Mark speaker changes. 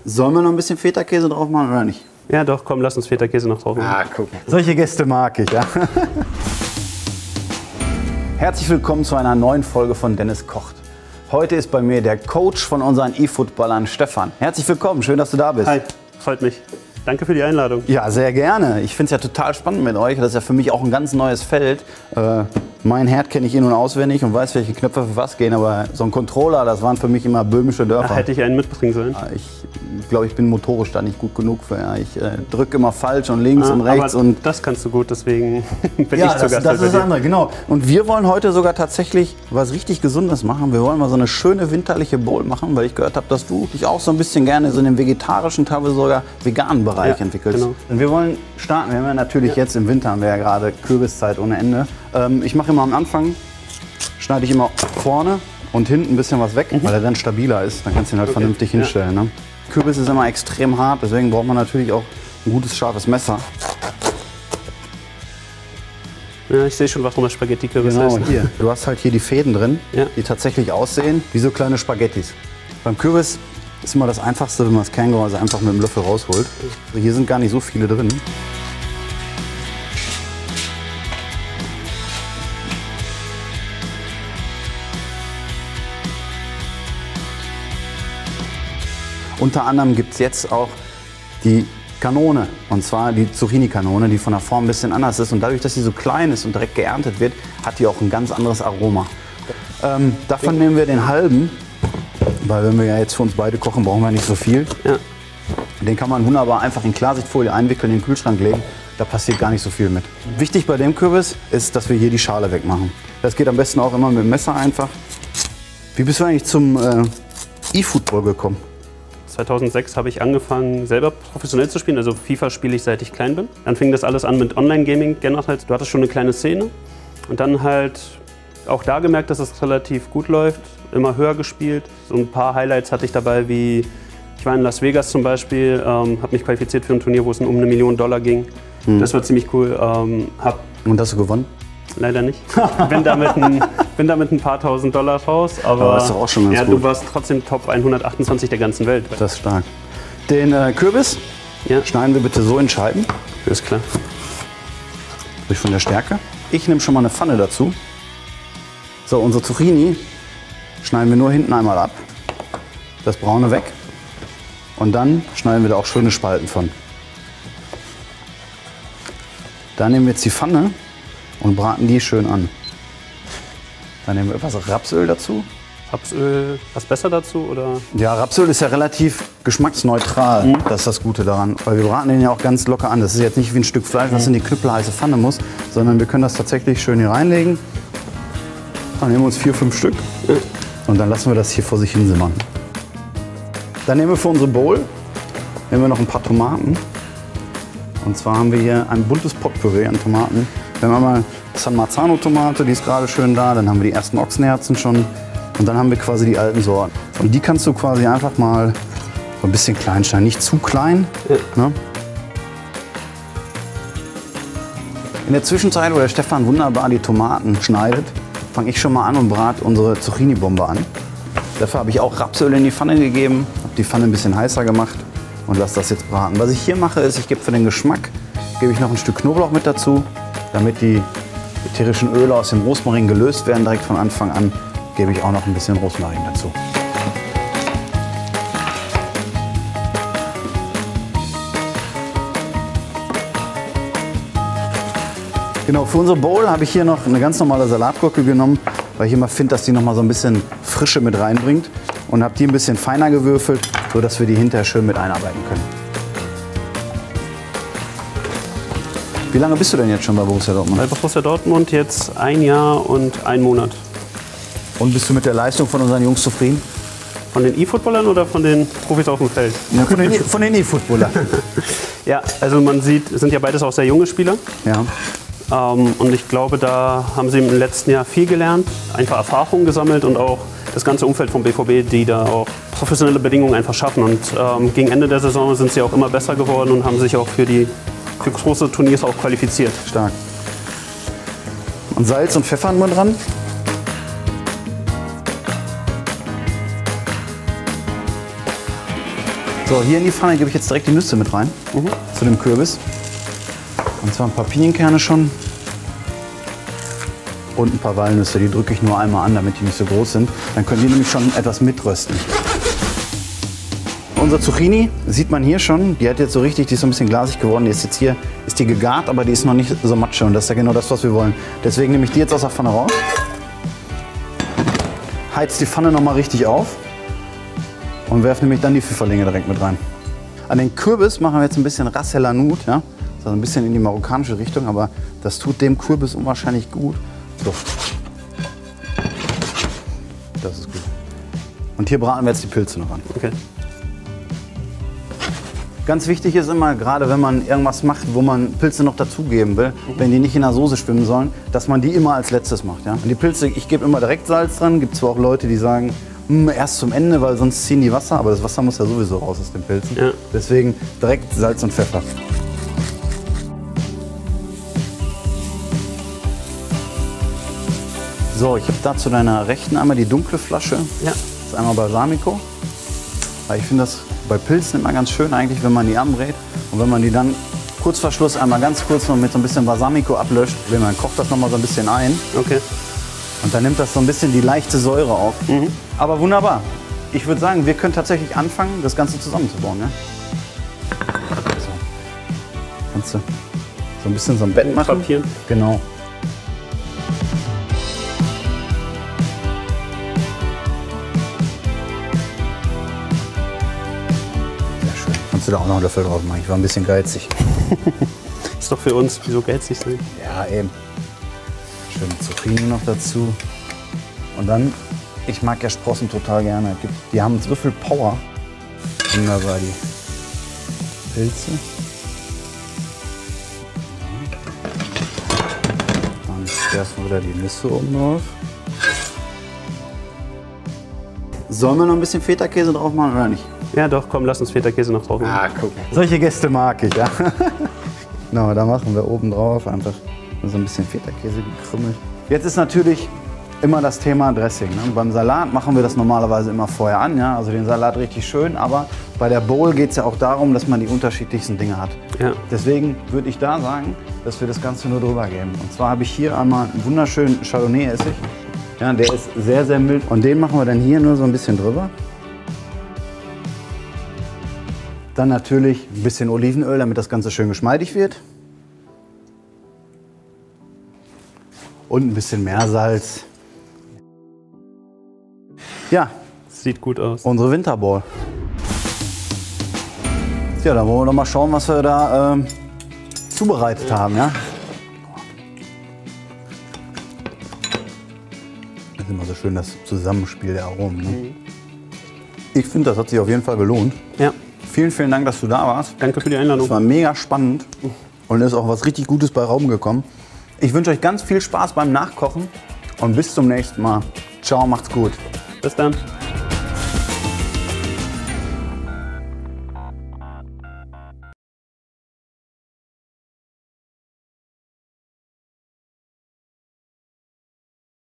Speaker 1: Sollen wir noch ein bisschen Feta-Käse drauf machen oder nicht?
Speaker 2: Ja doch, komm, lass uns Feta-Käse noch drauf machen.
Speaker 1: Ah, guck mal. Solche Gäste mag ich, ja. Herzlich willkommen zu einer neuen Folge von Dennis kocht. Heute ist bei mir der Coach von unseren E-Footballern, Stefan. Herzlich willkommen, schön, dass du da bist.
Speaker 2: Hi, freut mich. Danke für die Einladung.
Speaker 1: Ja, sehr gerne. Ich finde es ja total spannend mit euch. Das ist ja für mich auch ein ganz neues Feld. Mein Herd kenne ich in- und auswendig und weiß, welche Knöpfe für was gehen. Aber so ein Controller, das waren für mich immer böhmische Dörfer.
Speaker 2: Ach, hätte ich einen mitbringen sollen.
Speaker 1: Ich glaube, ich bin motorisch da nicht gut genug für. Ja. Ich drücke immer falsch und links und rechts.
Speaker 2: Aber das kannst du gut, deswegen bin ich
Speaker 1: Ja,
Speaker 2: zu Gast
Speaker 1: das
Speaker 2: bei
Speaker 1: ist
Speaker 2: dir.
Speaker 1: das andere, genau. Und wir wollen heute sogar tatsächlich was richtig Gesundes machen. Wir wollen mal so eine schöne winterliche Bowl machen, weil ich gehört habe, dass du dich auch so ein bisschen gerne so in den vegetarischen, teilweise sogar veganen Bereich entwickelst.
Speaker 2: Genau.
Speaker 1: Und wir wollen starten. Wir haben ja natürlich jetzt im Winter, haben wir ja gerade Kürbiszeit ohne Ende. Ich mache immer am Anfang, schneide ich immer vorne und hinten ein bisschen was weg, weil er dann stabiler ist. Dann kannst du ihn halt vernünftig hinstellen. Ne? Kürbis ist immer extrem hart, deswegen braucht man natürlich auch ein gutes, scharfes Messer.
Speaker 2: Ja, ich sehe schon, warum das Spaghetti-Kürbis
Speaker 1: Genau,
Speaker 2: heißt.
Speaker 1: hier. Du hast halt hier die Fäden drin,
Speaker 2: Ja.
Speaker 1: die tatsächlich aussehen wie so kleine Spaghettis. Beim Kürbis ist immer das Einfachste, wenn man das Kerngehäuse einfach mit dem Löffel rausholt. Also hier sind gar nicht so viele drin. Unter anderem gibt es jetzt auch die Kanone, und zwar die Zucchini-Kanone, die von der Form ein bisschen anders ist. Und dadurch, dass sie so klein ist und direkt geerntet wird, hat die auch ein ganz anderes Aroma. Davon nehmen wir den halben, weil wenn wir ja jetzt für uns beide kochen, brauchen wir nicht so viel.
Speaker 2: Ja.
Speaker 1: Den kann man wunderbar einfach in Klarsichtfolie einwickeln, in den Kühlschrank legen. Da passiert gar nicht so viel mit. Wichtig bei dem Kürbis ist, dass wir hier die Schale wegmachen. Das geht am besten auch immer mit dem Messer einfach. Wie bist du eigentlich zum E-Football gekommen?
Speaker 2: 2006 habe ich angefangen, selber professionell zu spielen. Also FIFA spiele ich, seit ich klein bin. Dann fing das alles an mit Online-Gaming. Generell, du hattest schon eine kleine Szene. Und dann halt auch da gemerkt, dass es relativ gut läuft. Immer höher gespielt. So ein paar Highlights hatte ich dabei, wie ich war in Las Vegas zum Beispiel, habe mich qualifiziert für ein Turnier, wo es um $1 Million ging. Das war ziemlich cool.
Speaker 1: Und hast du gewonnen?
Speaker 2: Leider nicht. Bin da mit ein paar tausend Dollar raus, aber
Speaker 1: das ist doch auch schon ganz
Speaker 2: ja,
Speaker 1: gut.
Speaker 2: du warst trotzdem Top 128 der ganzen Welt.
Speaker 1: Das ist stark. Den Kürbis
Speaker 2: Ja,
Speaker 1: schneiden wir bitte so in Scheiben,
Speaker 2: ist klar.
Speaker 1: durch von der Stärke. Ich nehme schon mal eine Pfanne dazu. So, unsere Zucchini schneiden wir nur hinten einmal ab. Das Braune weg. Und dann schneiden wir da auch schöne Spalten von. Dann nehmen wir jetzt die Pfanne und braten die schön an. Dann nehmen wir etwas Rapsöl dazu.
Speaker 2: Rapsöl, was besser dazu? Oder?
Speaker 1: Ja, Rapsöl ist ja relativ geschmacksneutral. Das ist das Gute daran. Weil wir braten den ja auch ganz locker an. Das ist jetzt nicht wie ein Stück Fleisch, was in die knüppelheiße Pfanne muss, sondern wir können das tatsächlich schön hier reinlegen. Dann nehmen wir uns 4, 5 Stück und dann lassen wir das hier vor sich hin simmern. Dann nehmen wir für unsere Bowl nehmen wir noch ein paar Tomaten. Und zwar haben wir hier ein buntes Potpüree an Tomaten. Wir haben einmal San Marzano-Tomate, die ist gerade schön da. Dann haben wir die ersten Ochsenherzen schon. Und dann haben wir quasi die alten Sorten. Und die kannst du quasi einfach mal so ein bisschen klein schneiden. Nicht zu klein. Ne? In der Zwischenzeit, wo der Stefan wunderbar die Tomaten schneidet, fange ich schon mal an und brate unsere Zucchini-Bombe an. Dafür habe ich auch Rapsöl in die Pfanne gegeben, habe die Pfanne ein bisschen heißer gemacht und lasse das jetzt braten. Was ich hier mache, ist, ich gebe für den Geschmack gebe ich noch ein Stück Knoblauch mit dazu, damit die ätherischen Öle aus dem Rosmarin gelöst werden direkt von Anfang an. Gebe ich auch noch ein bisschen Rosmarin dazu. Genau, für unsere Bowl habe ich hier noch eine ganz normale Salatgurke genommen, weil ich immer finde, dass die noch mal so ein bisschen Frische mit reinbringt. Und habe die ein bisschen feiner gewürfelt, sodass wir die hinterher schön mit einarbeiten können. Wie lange bist du denn jetzt schon bei Borussia Dortmund?
Speaker 2: Bei Borussia Dortmund jetzt 1 Jahr und 1 Monat.
Speaker 1: Und bist du mit der Leistung von unseren Jungs zufrieden?
Speaker 2: Von den E-Footballern oder von den Profis auf dem Feld?
Speaker 1: Ja, von den E-Footballern.
Speaker 2: Ja, also man sieht, es sind ja beides auch sehr junge Spieler.
Speaker 1: Ja.
Speaker 2: Und ich glaube, da haben sie im letzten Jahr viel gelernt, einfach Erfahrungen gesammelt und auch das ganze Umfeld vom BVB, die da auch professionelle Bedingungen einfach schaffen. Und gegen Ende der Saison sind sie auch immer besser geworden und haben sich auch für große Turniers auch qualifiziert.
Speaker 1: Stark. Und Salz und Pfeffer nur dran? So, hier in die Pfanne gebe ich jetzt direkt die Nüsse mit rein, zu dem Kürbis. Und zwar ein paar Pinienkerne schon und ein paar Walnüsse. Die drücke ich nur einmal an, damit die nicht so groß sind. Dann können die nämlich schon etwas mitrösten. Unsere Zucchini sieht man hier schon, die hat jetzt so richtig, die ist so ein bisschen glasig geworden. Die ist jetzt hier, ist die gegart, aber die ist noch nicht so matsche und das ist ja genau das, was wir wollen. Deswegen nehme ich die jetzt aus der Pfanne raus. Heiz die Pfanne noch mal richtig auf und werfe nämlich dann die Pfifferlinge direkt mit rein. An den Kürbis machen wir jetzt ein bisschen Ras El Hanout, ja? Also ein bisschen in die marokkanische Richtung, aber das tut dem Kürbis unwahrscheinlich gut. So. Das ist gut. Und hier braten wir jetzt die Pilze noch an.
Speaker 2: Okay.
Speaker 1: Ganz wichtig ist immer, gerade wenn man irgendwas macht, wo man Pilze noch dazugeben will, wenn die nicht in der Soße schwimmen sollen, dass man die immer als letztes macht. Ja? Und die Pilze, ich gebe immer direkt Salz dran. Gibt zwar auch Leute, die sagen, erst zum Ende, weil sonst ziehen die Wasser, aber das Wasser muss ja sowieso raus aus den Pilzen.
Speaker 2: Ja.
Speaker 1: Deswegen direkt Salz und Pfeffer. So, ich habe da zu deiner Rechten einmal die dunkle Flasche.
Speaker 2: Ja.
Speaker 1: Das ist einmal Balsamico. Weil ich finde das bei Pilzen immer ganz schön eigentlich, wenn man die anbrät und wenn man die dann kurz vor Schluss einmal ganz kurz noch mit so ein bisschen Balsamico ablöscht. Man kocht das noch mal so ein bisschen ein.
Speaker 2: Okay.
Speaker 1: Und dann nimmt das so ein bisschen die leichte Säure auf. Aber wunderbar. Ich würde sagen, wir können tatsächlich anfangen, das Ganze zusammenzubauen. Ja? So. Kannst du so ein bisschen so ein Bett machen?
Speaker 2: Papier.
Speaker 1: Genau. Kannst du da auch noch einen Löffel drauf machen? Ich war ein bisschen geizig.
Speaker 2: Ist doch für uns, wieso geizig sein?
Speaker 1: Ja, eben. Schön Zucchini noch dazu. Und dann, ich mag ja Sprossen total gerne. Die haben so viel Power. Wunderbar, die Pilze. Dann erstmal wieder die Nüsse oben drauf. Sollen wir noch ein bisschen Feta-Käse drauf machen oder nicht?
Speaker 2: Ja doch, komm, lass uns Feta-Käse noch drauf machen.
Speaker 1: Ah, guck mal. Solche Gäste mag ich, ja. Genau, da machen wir oben drauf einfach so ein bisschen Feta-Käse gekrümmelt. Jetzt ist natürlich immer das Thema Dressing. Ne? Beim Salat machen wir das normalerweise immer vorher an, ja? Also den Salat richtig schön, aber bei der Bowl geht es ja auch darum, dass man die unterschiedlichsten Dinge hat.
Speaker 2: Ja.
Speaker 1: Deswegen würde ich da sagen, dass wir das Ganze nur drüber geben. Und zwar habe ich hier einmal einen wunderschönen Chardonnay-Essig. Ja, der ist sehr, sehr mild. Und den machen wir dann hier nur so ein bisschen drüber. Dann natürlich ein bisschen Olivenöl, damit das Ganze schön geschmeidig wird. Und ein bisschen Meersalz. Ja,
Speaker 2: Sieht gut aus.
Speaker 1: unsere Winterbowl. Ja, dann wollen wir doch mal schauen, was wir da zubereitet haben. Ja? Das ist immer so schön, das Zusammenspiel der Aromen. Ne? Ich finde, das hat sich auf jeden Fall gelohnt.
Speaker 2: Ja,
Speaker 1: Vielen, vielen Dank, dass du da warst.
Speaker 2: danke für die Einladung.
Speaker 1: Es war mega spannend und ist auch was richtig Gutes bei Raum gekommen. Ich wünsche euch ganz viel Spaß beim Nachkochen und bis zum nächsten Mal. Ciao, macht's gut.
Speaker 2: Bis dann.